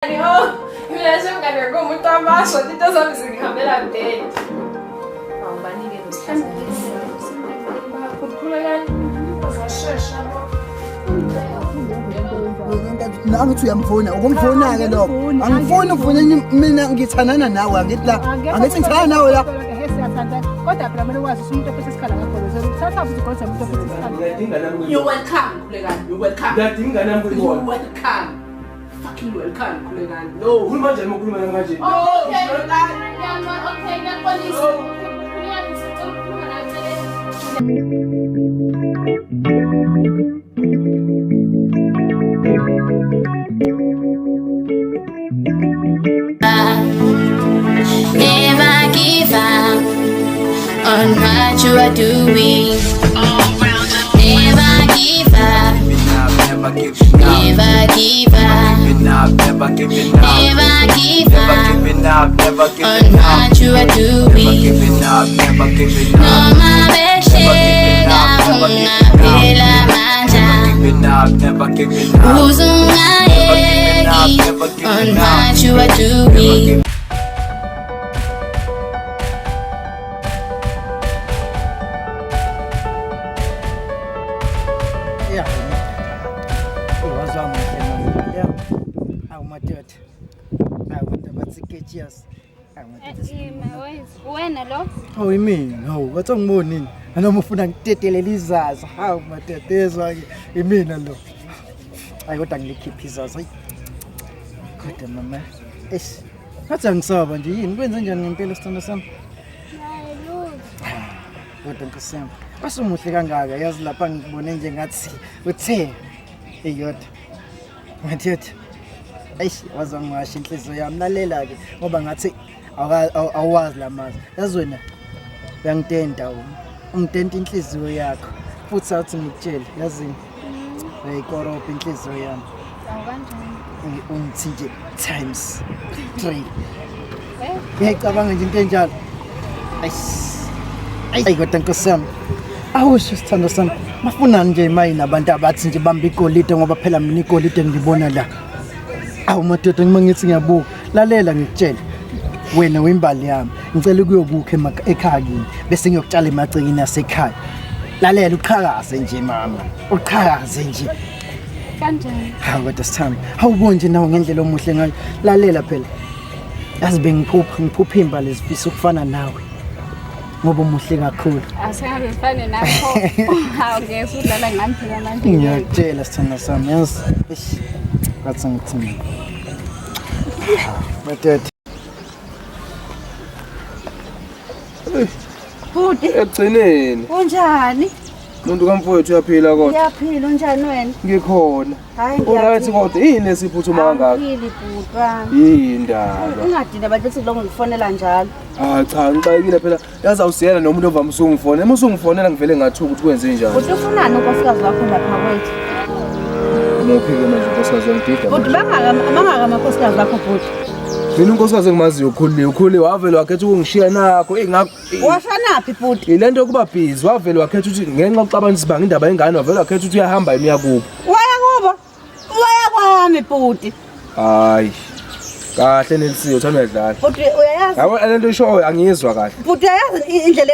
Ngilasho ngane ngomuntu amasho into zami zingihambela mdeni. Awubanike lo sihlanganyisa. Bakhulukhulelani bazashesha bo. Nangithi uyamfuna ukumfuna ke lo angifuni ufuna mina ngithanana nawe angithi la angithi ngithana nawe la kodwa phela mina wazi umuntu ophethe isikhala ngakho uthatha futhi kodwa umuntu ophethe isikhala You welcome khulekani. You welcome. Ngiyadinga nami You ukubona. welcome. Fucking welcome khulekani. No. Ukhuluma kanjani ukukhuluma nami kanje? Okay. Okay, ngiyaqolisa. Ukhuluma nami. Never give up on what you are doing. Never give up. Never give up. Never give up. Never give up on what you are doing. No mabeshela ungapela manja. Uzungayeki on what you are doing. yeah wazama manje yeah awu madoda awu abantu batsiketshiyas Wena lo? awu yimina hawu wathi ngiboni nini noma ufuna ngitetelela izaza hawu madoda ezwa-ke yimina lo hayi kodwa ngilikhipha izaza hayi kodwa mama ngathi angisaba nje yini kwenze njani ngempela sithando sami kodwa nkosi yami basumuhle kangaka yazi lapha ngibone nje ngathi uthe eyodwa ngathi eish wazangiwasha inhliziyo yami lalela ke ngoba ngathi awazi lamazi yazi wena uyangitenta ungitenta inhliziyo yakho futhi athi ngikutshele yazi ayikorobha inhliziyo yami ungithi nje times 3 ngiyacabanga nje into enjalo ayi kodwa nkosi yami awusho sithando sami bafunani nje mayini abantu abathi nje bamba igolide ngoba phela mina igolide ngibona la awu madoda ngima ngithi ngiyabuka lalela ngikutshela wena weyimbali yami ngicela ukuyobukha ekhaya kini bese ngiyokutshala emagcekeni yasekhaya lalela uqhakaze nje mama uqhakaze nje Kanjani? hawu kodwa sithando awuboni nje nawe ngendlela omuhle ngayo lalela phela yazi bengiphupha imbali zifisa ukufana nawe ngoba umuhle kakhulu Asengabe mfane nakho. Hawu ngeke udlala ngani phela manje. ngiyakutshela sithando sami yazi ngathi ngithini madoda Futhi Ekugcineni unjani? umuntu kamfowethu uyaphila kodwa. Ngiyaphila unjani wena? Ngikhona. Hayi Urathi kodwa yini lesiphuthuma kangaka? Ngiphili bhuka. Yindaba. Ungadina abantu bethi lo ngifonela njalo. Cha ngixakile phela yazi awusiyena nomuntu ovamise ungifonela. Uma usungifonela ngivele ngathuka ukuthi kwenze njani. Kodwa ufunani unkosikazi wakho lapha kwethu? Ngophike manje unkosikazi wangidida. Kodwa bangaka amakhosikazi wakho futhi. Mina unkosikazi engimaziyo ukhulile wavele wakhetha ukungishiya nakho ingakho Washanaphi futhi? ilento yokuba busy wavele wakhetha ukuthi ngenxa ucabanga isibanga indaba yengane wavele wakhetha ukuthi uyahamba imiya kubo. Waya kwami futhi. Hayi kahle nelisiyo uthanda udlala. Futhi uyayazi Yabo lento ishoyo angiyizwa kahle. futhi uyayazi indlela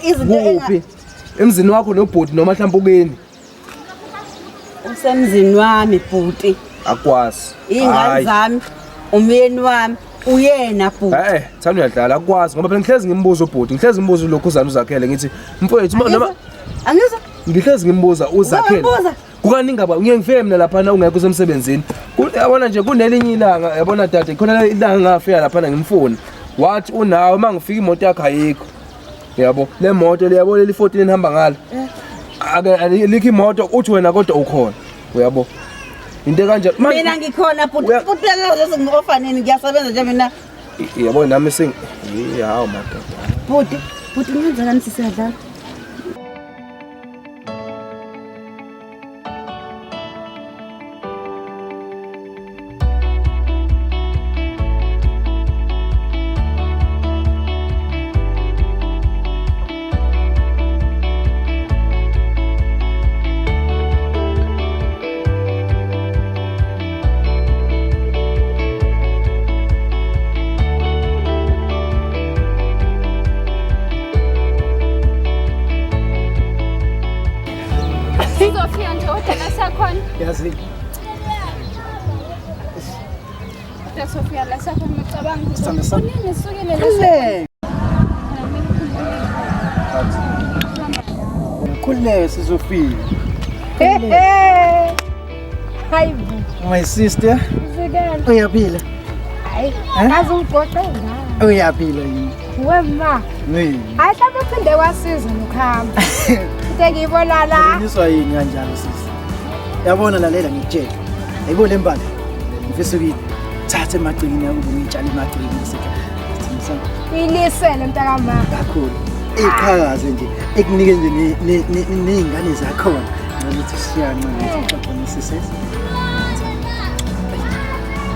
izinto Kuphi emzini wakho nobhodi noma mhlawumbe ukeni usemzini wami futhi. akwazi. Ingane zami, umyeni wami, uyena futhi. Thanda uyadlala akwazi ngoba phela ngihlezi ngimbuza ubhodi ngihlezi ngimbuza lokhu uzana uzakhele ngithi mfowethu noma Angizwa? ngihlezi ngimbuza uzakhele. Kukaningi ngaba ngiyengifike mina lapha na ungekho semsebenzini. Yabona nje kunelinye ilanga yabona dade khona ilanga ngafika lapha ngimfuni. Wathi unawe mangifika imoto yakhe ayikho. Yabo le moto leyabo leli 14 ihamba ngalo. Ake alikho imoto uthi wena kodwa ukhona. Uyabo. Into kanje Mina ngikhona futhi akaze ngioffaneni ngiyasebenza nje mina. Yabo nami hawo madoda. Futhi ngenzekani sisiyadlala? See? Sophia la sakho ngicabanga Sithanda ukuthi kunini sukile Khuleka. Khuleka sizofika. Hayi bo. My sister, Zikela. uyaphila? Hayi. Eh? Azugoqe ngani? Uyaphila yini? Wema. Hey. Hayi mhlawumbe uphinde wasiza nokuhamba. Into ngiyibona la. Uniswa yini kanjalo sisi? Yabona lalela ngitshela. Ayibo le mbali. Mfisa ukuthi thathe emagcini yakubo ngitshale emagcini esekhaya. Ilisele mntakamama. Kakhulu. Iqhakaze nje ekunike nje nezingane zakhona. Ukuthi siyancane siqoqone sisese.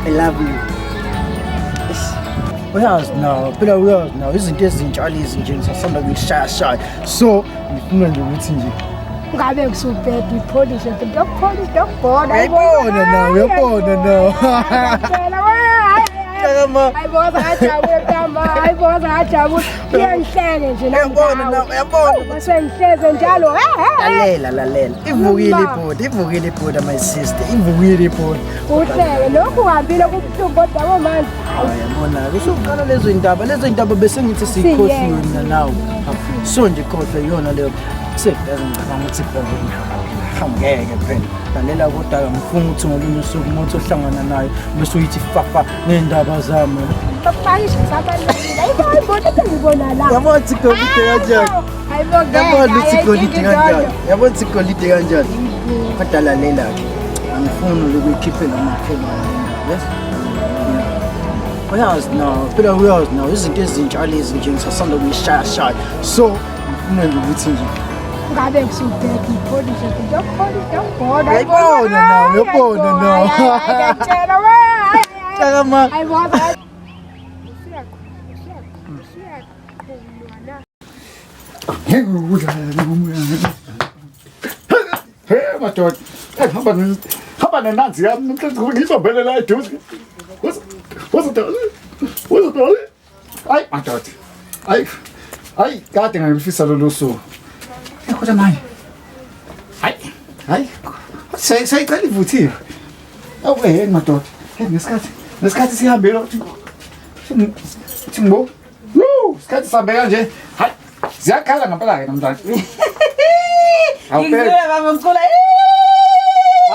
I love you. Uyazi now izinto ezintsha lezi nje ngisasanda ngishaya so ngifuna nje ukuthi nje Ngabe kusubheda ipolish dokubhoda. uyabona now Kama Hayiboza ngajabula. Iyangihlele nje uyabona sengihleze njalo. lalela ivukile ibhoda my sister ivukile ibhoda Uhlele lokhu uhambile kubuhlungu kodwa manje. yabona kusuqala lezo indaba bese ngithi sikhohliwe mina nawe so nje khohle yona leyo sekuyazi ngicabanga ukuthi ngeke phela lalela kodwa ngifuna ukuthi ngolunye usuku umuntu ohlangana nayo bese uyithi fafa nendaba zami Bakisha sabalile. Hayibo ngibona la. yabona ukuthi golide kanjani yabona ukuthi golide kanjani kodwa lalela ke angifuni ukuyikhiphe lamakhelwane yes uyazi now izinto ezintsha lezi nje ngisasanda kuyishaya so ngifuna nje ukuthi nje Ngabe kusubheda ipolish dokubhoda. uyabona now Ngiyatshela Kama Hayiboza. Hey madoda, hamba nenanzi yami ngizombele la eduze. Wozodala. Hayi madoda. Hayi kade ngilifisa lolu suku. Kodwa manje. Hayi. Sayicela ivuthiwe. Awuke madoda. Hey nesikhathi sihambile ukuthi ngbo. Isikhathi sihambe kanje. Hayi. Ziyakhala ngempela ke namhlanje. Ngizwela baba mkhulu.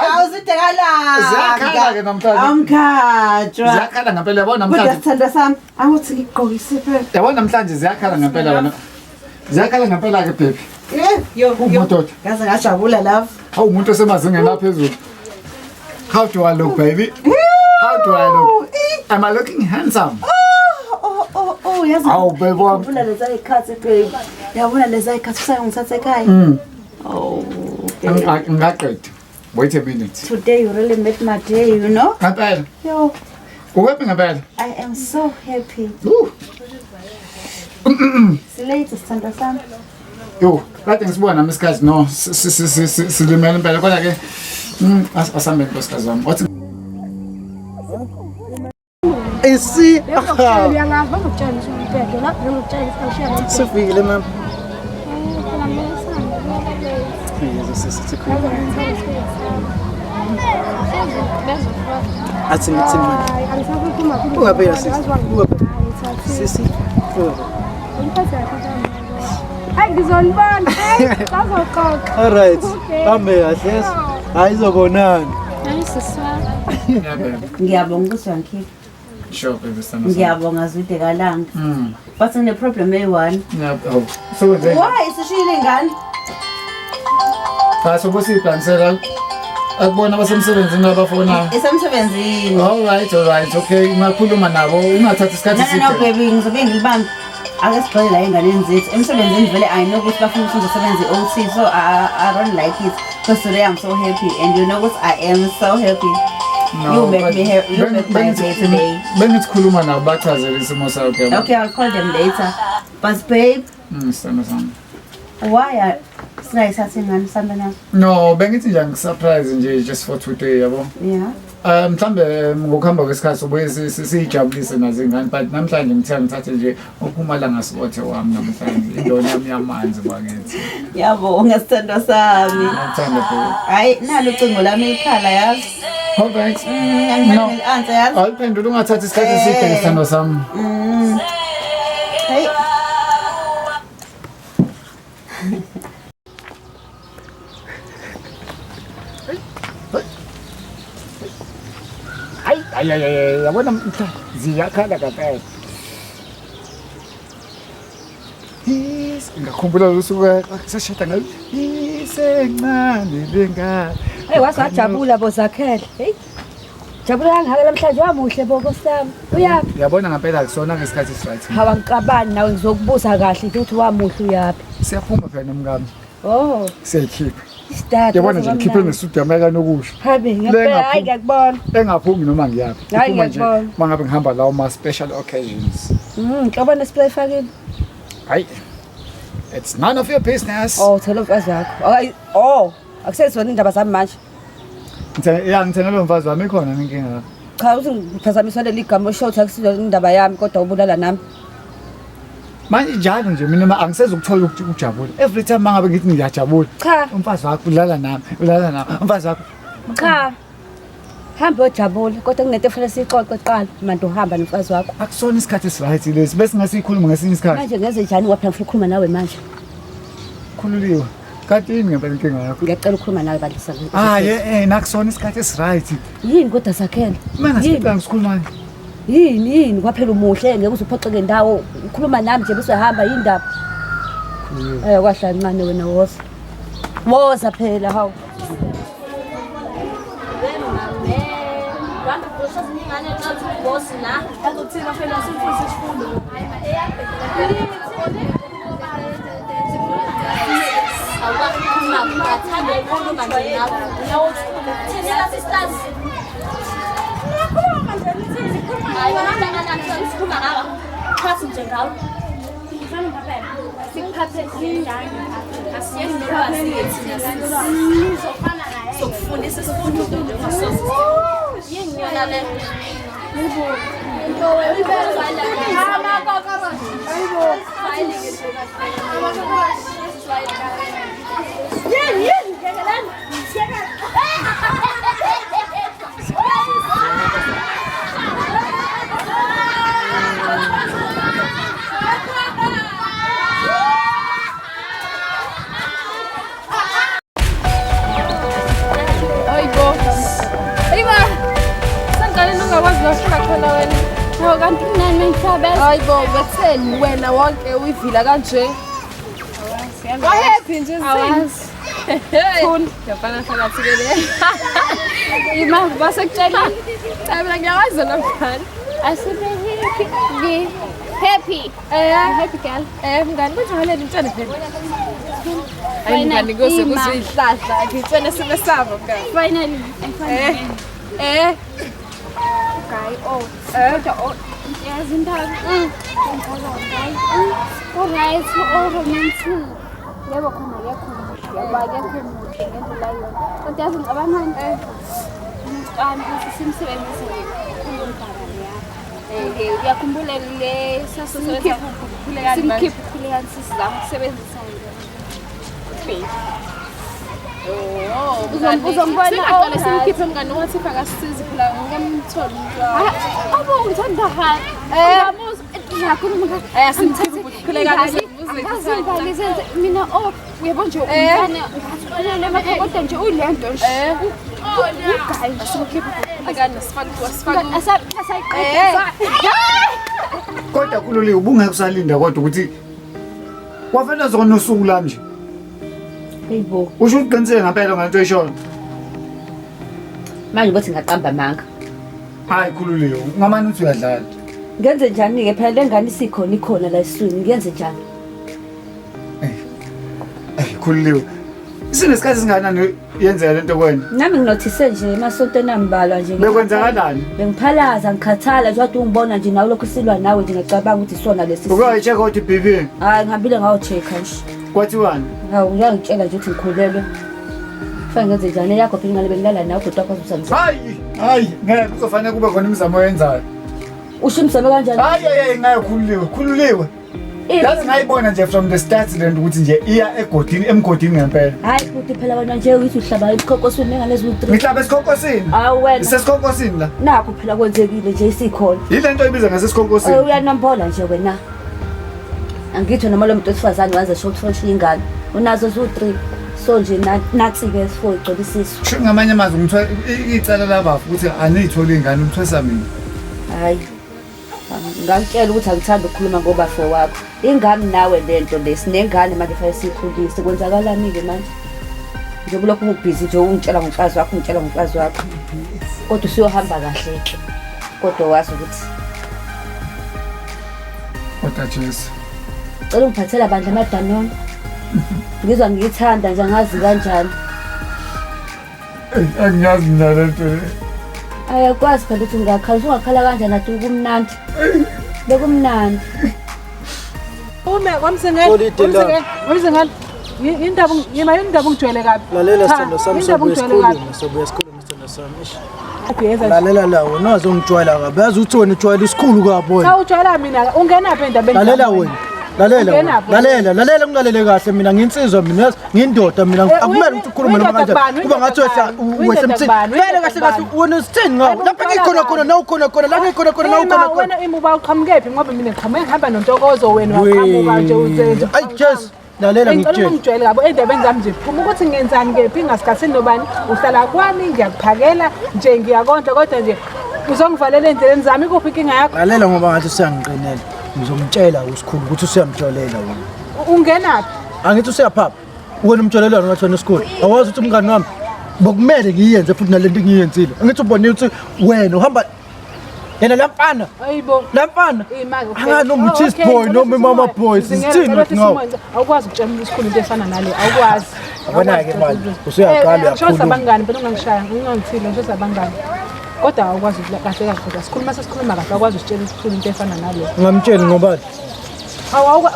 Awusidekala. Ziyakhala ke namhlanje. Amkhatshwa. Ziyakhala ngempela yabona Kodwa namhlanje. sithanda sami, angithi ngigqokise phela. Yabona namhlanje ziyakhala ngempela wena. Ziyakhala ngempela ke baby. Yo. Madoda. Ngaze ngajabula love. Awumuntu osemazingeni aphezulu. How do I look baby? How do I look? Am I looking handsome? Oh, yazi. Awu baby wami. Yabona leza ikhathi baby. Yabona leza ikhathi sayongithatha ekhaya. Oh. Ngaqeda. Wait a minute. Today you really made my day, you know? Ngempela. Yo, Uhappy ngempela? I am so happy. Silater sithanda sami. Yo, kade ngisibona nami isikhathi no silimela impela kodwa ke asambe nkosikazi wami. Wathi isi Uyangazi ngokutshela umbhede la ngokutshela isashiya. sifikile mama athi ngithi mama ungaphela sisi Ngizolibona. Sazoxoxa. all right hambe kahle hayi izobonana Ngiyabonga ukuthi wangikhipha. sure baby sana. Ngiyabonga Zudekalanga. But ngine problem eyi-1. Yeah, oh. So then. Why isishiyile ingane? So kusiphanisela akubona abasemsebenzini abafona. Isemsebenzini. All right. Okay, ungakhuluma nabo, ungathatha isikhathi No, baby, ngizobe ngilibambe. Ake sibheke la enganeni zethu. Emsebenzini vele I know ukuthi bafuna ukuthi ngizosebenze OT, so I don't like it. Because today I'm so happy and you know what, I am so happy. You make me happy. You make my day today. Bengithi khuluma nabo bachazele isimo sakho. Okay, I'll call them later. But babe, Sithando sami. why singayithathi ingane sambe nazo? No, bengithi nje ngisurprise nje just for today yabo. Yeah. Mhlambe ngokuhamba kwesikhathi ubuye siyijabulise nazo ingane but namhlanje ngithathe nje uPhumalanga Sibothe wami namhlanje indona yami yamanzi bakithi. Ngiyabonga sithando sami. Ngithanda phela. Hayi nalo ucingo lami ikhala yazi. Alright. Ngiyangifuna answer yazi. Awuphendula ungathathi isikhathi eside ngesithando sami. Hey. Ay, yabona ziyakhala kaphela. Ngakhumbula usuku sashada ngayo. Isencane lengane. Hey wasajabula bozakhele. Hey. Jabula kangaka namhlanje wamuhle bokosami. Uyaphi? Yabona ngempela kusona ngesikhathi right. Hawa ngicabani nawe ngizokubuza kahle ukuthi wamuhle uyaphi. Siyaphuma phela nomngami. Oh, Siyakhipha. Start. Yabona nje ngikhiphe ngesudu yami nokusho. Habi ngempela hayi ngiyakubona. Engaphumi noma ngiyaphi. Hayi Ngiphuma nje ngiyakubona. mangabe ngihamba lawo ma special occasions. Ngicabana spray fakile. Hayi. It's none of your business. Oh, thela umfazi wakho. Hayi, oh, akusezona indaba zami manje. Ngithena lo mfazi wami ikhona inkinga. Cha uthi ngiphazamiswa leli gama osho ukuthi akusilo indaba yami kodwa ubulala nami. Manje njalo nje mina angisezukuthola ukuthi ujabule. Every time mangabe ngithi ngiyajabula. Cha, Umfazi wakho ulala nami. Umfazi wakho. cha. Hamba ojabule kodwa kunento efanele sixoxe qala manje uhamba nomfazi wakho. Akusona isikhathi esiright lesi bese ngasikhuluma ngesinye isikhathi. Manje ngenze njani ngoba phela ngifuna ukukhuluma nawe manje. Khululiwe. Kanti yini ngempela inkinga yakho? Ngiyacela ukukhuluma nawe bandisa. Nakusona isikhathi esiright. Yini kodwa sakhela? Mina ngisikhuluma ngisikhuluma. Yini kwaphela umuhle ngeke uzuphoxeke ndawo ukhuluma nami nje bese uhamba indaba. Kwahla ncane wena woza. Woza phela hawu. Hayi bo betheni wena wonke uyivila kanje. Wahappy nje Awazi. Khona ngiyafana phakathi ke. Ima basekutshela. Mina ngiyawazi namhlanje. Asibe happy. Happy. Happy girl. Mngani kunjalo intshela phela. Hayi mngani kuse kuzihlahla ngitshela sibe sabo mngani. Finally. Okay, oh. Yazi indaba. Alright, romantic. Yebo khona yakho. Yaba yakho muhle ngendlela yona. Kodwa yazi ngicabanga umntwana ukuthi simsebenzise uyakhumbula le sasosebenza simkhiphe khulekani sizama ukusebenzisa Uzombona aqale simkhiphe mngani wathi akasisizi phela ngemtholi njalo. Abo ngithanda hayi. Ngamuzi ngiyakhuluma simthethe ukukhulekani Senze mina uyabona nje umntwana kodwa nje uyilento nje. Ugayi simkhiphe akana sifaka Kodwa Khululiwe ubungeke usalinda kodwa ukuthi kwafela zona usuku lami nje. Hayibo. Usho uqinisele ngempela ngento eshona. Manje ukuthi ngaqamba manga. Hayi Khululiwe, ngamani uthi uyadlala. Ngenze njani ke phela lengane ikhona la eswini ngenze njani? Khululiwe. Sinesikhathi singanani yenzeka lento kwena? Nami nginothise nje emasontweni ambalwa nje. Bekwenzakalani? Bengiphalaza ngikhathala nje wathi ungibona nje nawe lokhu silwa nawe nje ngicabanga ukuthi isona lesi. Ukayi-check out iBP? Hayi ngihambile ngawo-check-a nje. Kwathiwani? Hawu uyangitshela nje ukuthi ngikhulelwe. Kufanele ngenze njani yakho phela ingane bengilala nawe kodwa kwazi usangizwa. Hayi! Hayi, ngeke kuzofanele kube khona imizamo oyenzayo. Usho imizamo kanjani? Hayi, ngeke khululiwe. Yazi ngayibona nje from the start le nto ukuthi nje iya emgodini ngempela. Hayi futhi phela wena nje uyithi uhlaba isikhokosini nengane eziwu3. Ngihlaba esikhokosini. Awu wena. Isesikhokosini la. Nakho phela kwenzekile nje isikhona. Yile nto ibiza ngasesikhonkosini. Uyanombola nje wena. Angitho noma lo muntu wesifazane waze short function ingane. Unazo zu3. So nje nathi-ke sifo igcolisiswa. Sho ngamanye amazwi ngithiwa icala labafu ukuthi aniyitholi ingane umthwesa mina. Hayi. Ngakutshela ukuthi angithandi ukukhuluma ngobafo wakho. Ingane nawe lento lesinengane manje fanele sikhulise. Kwenzakalani-ke manje? Njengoba lokhu ubhizi nje ungitshela ngomfazi wakho, ungitshela ngomfazi wakho. Kodwa usiyohamba kahle-ke. Kodwa wazi ukuthi Kodwa Jesu. cela ungiphathela bandla amadanona. Ngizwa ngiyithanda nje angazi kanjani. Angiyazi mina lento. Ayakwazi phela ukuthi ungakhala, ungakhala kanjani nathi kumnandi. Bekumnandi. Ume kwamsengele. Kwamsengele. Indaba ungijwayele kabi. Lalela sithando sami sobuya esikoleni sithando sami. Lalela lawo nazi ungijwayela kabi. Yazi uthi wena ujwayela isikhulu kabi wena. Cha ujwayela mina ungena apha endabeni. Lalela wena. Lalela ungilalele kahle mina nginsizwa mina yazi ngindoda mina akumele ukuthi ukhulume noma kanjani kuba ngathi wehla emthini vele kahle wena usithini ngawo lapha ngikhona na ukhona la ngikhona na ukhona wena imuba uqhamukephi ngoba mina ngihamba nontokozo wena waqhamuka nje uzenze ay just lalela ngitshela ngijwayele kabi endabeni zami nje phuma ukuthi ngenzani ngephi ngasikhathini nobani uhlala kwami ngiyakuphakela nje ngiyakondla kodwa nje uzongivalela endleleni zami kuphi inkinga yakho lalela ngoba ngathi usangiqinela ngizomtshela usikhulu ukuthi usiyamtholela wena ungenaphi angithi usiyaphapha wena umtholelwana ngathi wena esikhulu awazi ukuthi umngani wami bokumele ngiyenze futhi nalento ngiyenzile angithi ubone ukuthi wena uhamba yena lamfana ayibo lamfana noma cheese boy noma mama boy sithini ngawo awukwazi ukutshela isikhulu into efana nale awukwazi abona-ke manje usuyaqala uyakhuluma abangani phela ungangishaya ungangithile nje abangani kodwa awukwazi kahle kahle sikhuluma sesikhuluma kahle awukwazi ukutshela isikhulu into efana nale ngamtsheli ngoba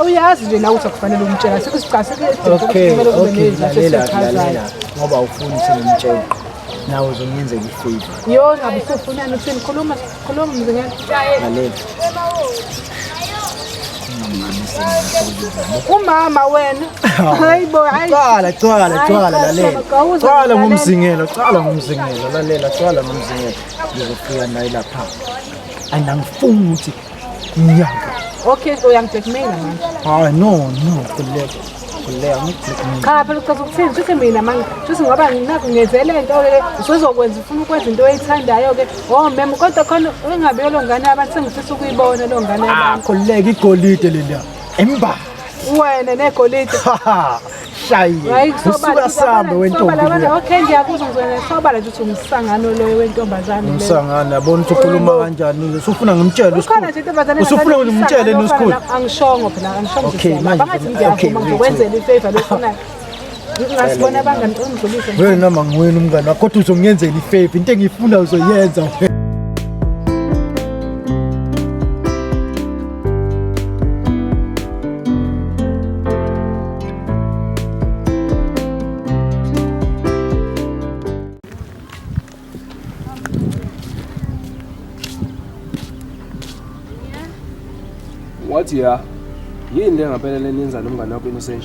uyazi nje nawe ukuthi akufanele umtshela sikusicase okay lalela ngoba ufuni singimtshela nawe uzongenzela ifavor yo ngabe usufunani uthini khuluma mzingela lalela umama wena hayibo cala lalela cala ngomzingelo lalela cala ngomzingelo ngizofika naye lapha andangifuni ukuthi nginyaka okay uyangiblackmail manje hayi no kuleka cha phela uchaza ukuthini futhi mina manje futhi ngoba nginaku ngenzele into ke usuzokwenza ufuna ukwenza into oyithandayo ke mema kodwa khona ungabe lo ngane abantu sengifisa ukuyibona lo ngane abantu kuleka igolide leliya emba wena negolide shayi usuka sambe wentombi okay ngiyakuzwa ngizwena sobala nje uthi umsangano loyo wentombazane le umsangano yabona ukuthi ukhuluma kanjani usufuna ngimtshele ukhona nje intombazane usufuna ngimtshele nosikhulu angishongo phela angishongo okay manje ngiyavuma ngikwenzela ifavor lofunayo ngasibona abangani ungidlulise wena noma ngiwena umngane wakho kodwa uzongiyenzela ifavor into engiyifuna uzoyenza wathi ya yini le ngempela leniyenza nomngane wakho Innocent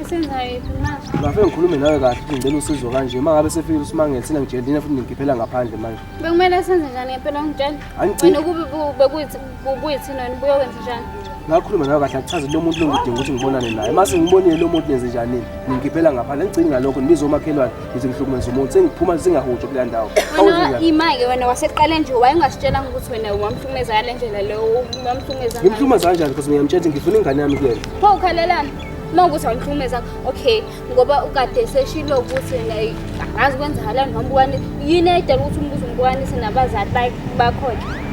Esenzayo manje. ngafe ngikhulume nawe kahle ngicela usizo kanje mangabe sefika usimangele sina ngitshelina futhi ngigiphela ngaphandle manje Bekumele senze njani ngempela ungitshela? Wena kube bekuyithi nani buyokwenza njani? ngakhuluma nawe kahle akuchaze lo muntu longidinga ukuthi ngibonane naye mase ngibonile lo muntu nenze njani ngigiphela ngaphandle ngicini ngalokho nibizo umakhelwane ngize ngihlukumeza umuntu sengiphuma singahutsho kule ndawo Wena imake wena waseqale nje wayengasitshela ukuthi wena wamhlumeza ngale ndlela leyo wamhlumeza ngani? ngimhlumeza kanjani because ngiyamtshela ukuthi ngifuna ingane yami kuyena Pho ukhalelana? Mawukuthi awumhlumeza okay ngoba ukade seshilo ukuthi angazi kwenzakalani noma ubani yini ayidala ukuthi umbuzo umbukwanise nabazali bakho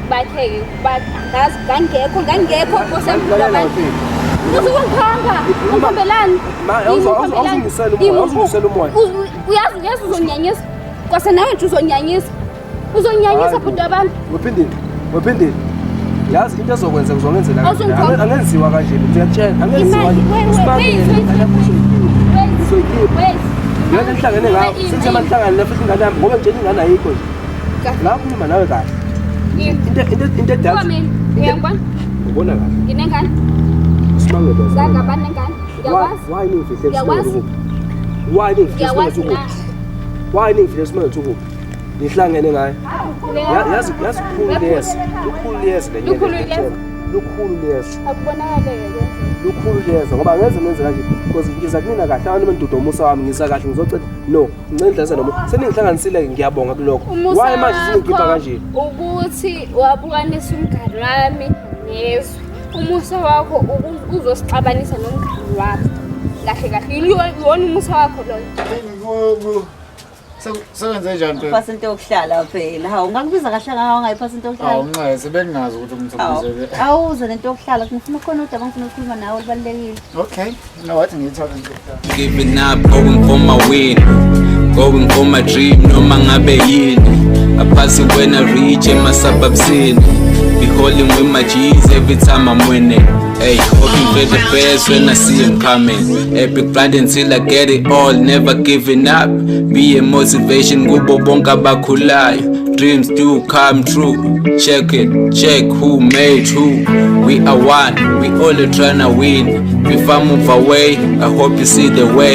batheke angazi ngangekho bosemkhulu abantu uzokuhamba ukhambelani awuzingisela umoya uyazi uzonyanyisa kwase nawe nje uzonyanyisa futhi abantu wephindile yazi into ezokwenza ngizongenzela angenziwa kanje ngiyakutshela angenziwa ngizoyikhipha ngihlangene ngawo sithi amahlangane futhi ingane yami ngoba ngitshela ingane ayikho nje kahle. La ukhuluma nawe kahle. Into edala. Uyangibona? Ubona kahle. Nginengane. Simangele. Ngingabani nengane? Ngiyakwazi. Why ningifihla Ngiyakwazi. esimangele? Why ningifihla Ngiyakwazi esimangele? na. Why ningifihla esimangele ukuphi? Nihlangene ngayo. Yazi lukhulu liyeza. Akubonakale-ke. Lukhulu liyeza ngoba angeze menze kanje because ngiza kunina kahle abantu bendudo umusa wami ngisa kahle ngizocela no ngincendleza noma seningihlanganisile ngiyabonga kulokho why manje singikhipha kanje ukuthi wabukanisa umngani wami nezwe umusa wakho uzosixabanisa nomngani wami kahle kahle iwona umusa wakho loyo Sebenze njani phela? Phasa into yokuhlala phela. Hawu ungakubiza kahle ngawo ngayiphasa into yokuhlala. Nqese bengingazi ukuthi umthobizele. Awuze lento yokuhlala ngifuna khona udaba ngifuna ukukhuluma nawe libalekile. Okay. No, wathi ngiyithola into yokuhlala. Giving up, going for my win, going for my dream, noma ngabe yini. Apasi when I reach in my suburb scene. Be holding with my G's every time I'm winning. Hey, hoping for the best when I see him coming. Epic grind until I get it all, never giving up. Be a motivation, kubo bonke abakhulayo. Dreams do come true. Check it, check who made who. We are one, we all tryna win. If I move away, I hope you see the way.